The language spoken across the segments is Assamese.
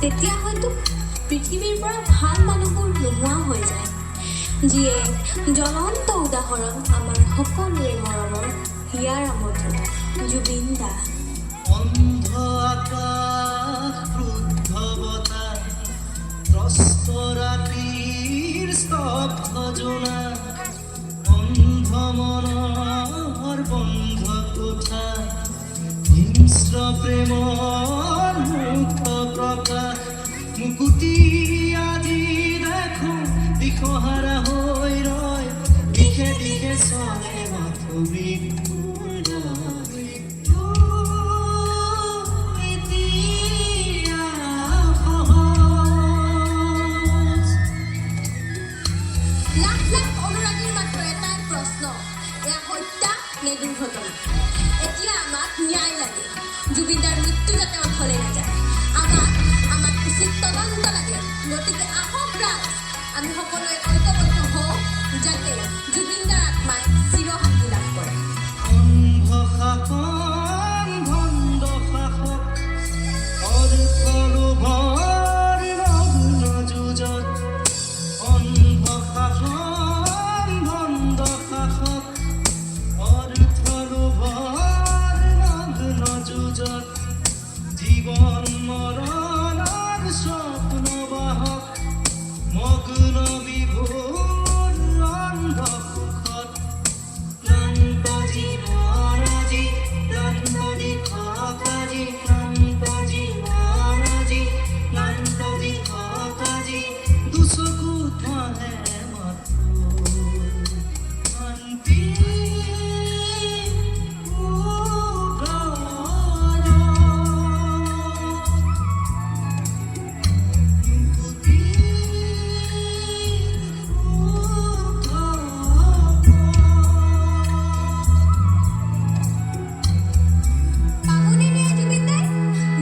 তেতিয়া হয়তো পৃথিৱীৰ পৰা ভাল মানুহবোৰ নোহোৱা হৈ যায়, যিয়ে জ্বলন্ত উদাহৰণ আমাৰ সকলোৰে মৰমৰ হিয়াৰ আমন্ত্ৰণ জুবিন দা। অন্ধ আকাশ ক্ৰুদ্ধ বতাহ ত্ৰস্ত ৰাতিৰ স্তব্ধ জোনা অন্ধ মনৰ বন্ধ কোঠা হিংস্ৰ প্ৰেমৰ মুক্ত প্ৰকাশ মুকুতি আজি দেখো দিশহাৰা হৈ ৰয় দিশে দিশে চলে মাথবি লাখ লাখ অনুৰাগীৰ মাত্ৰ এটাই প্ৰশ্ন, এয়া হত্যা নে দুৰ্ঘটনা? এতিয়া আমাক ন্যায় লাগে, জুবিনদাৰ মৃত্যু যাতে অথলে নাযায়। আমাক উচিত তদন্ত লাগে। গতিকে আহক ৰাজ, আমি সকলোৱে ঐক্যবদ্ধ হওঁ যাতে জুবিনদাৰ আত্মাই চিৰশান্তি লাভ কৰে। অন্ধ শাসন ভণ্ড শাসক অৰ্থ লোভৰ নগ্ন যুঁজত অন্ধ শাসন ভণ্ড শাসক অৰ্থ লোভৰ নগ্ন যুঁজত জীৱন মৰণৰ স্বপ্ন বাহক মগ্ন বিভোৰ অন্ধ সুখত ক্লান্ত জীৱন আজি ক্লান্ত দিশক আজি ক্লান্ত জীৱন আজি ক্লান্ত দিশক আজি দুচকু ধাহে মাথো শান্তি পাবনে ন্যায় জুবিনদাই?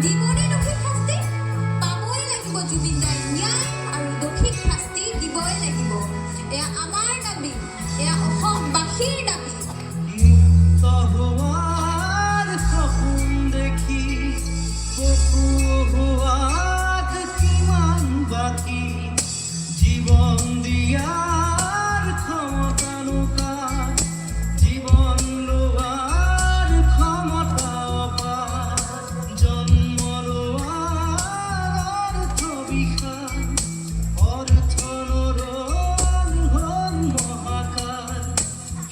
দিবনে দোষীক শাস্তি? পাবই লাগিব জুবিনদাই ন্যায় আৰু দোষীক শাস্তি দিবই লাগিব। এয়া আমাৰ দাবী, এয়া অসমবাসীৰ দাবী। মুক্ত হোৱাৰ সপোন দেখি বুকু হোৱাত কিমান বাকী জীৱন দিয়াৰ ক্ষমতা নোকাৰ জীৱন লোৱাৰ ক্ষমতা অপাৰ জন্ম লোৱাৰ অৰ্থ বিশাল অৰ্থ নৰল হ'ল মহাকাল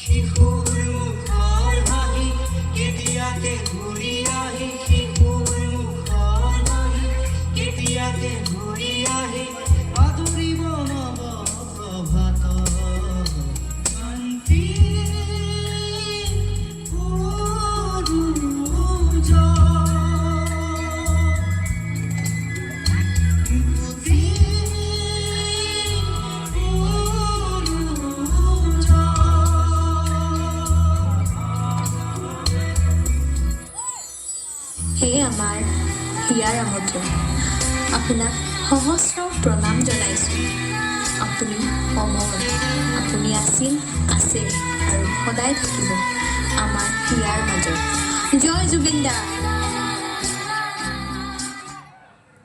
শিশুৰ মুখৰ হাঁহি কেতিয়াকে ঘূৰি আহি শিশুৰ মুখৰ হাঁহি কেতিয়াকে ঘূৰি আহি আদৰিব নৱ প্ৰভাত শান্তি সেয়ে আমাৰ হিয়াৰ আমন্ত্ৰণ আপোনাক সহস্ৰ প্ৰণাম জনাইছোঁ। আপুনি অমৰ, আপুনি আছিল, আছে আৰু সদায় থাকিব আমাৰ হিয়াৰ মাজত। জয় জুবিন দা।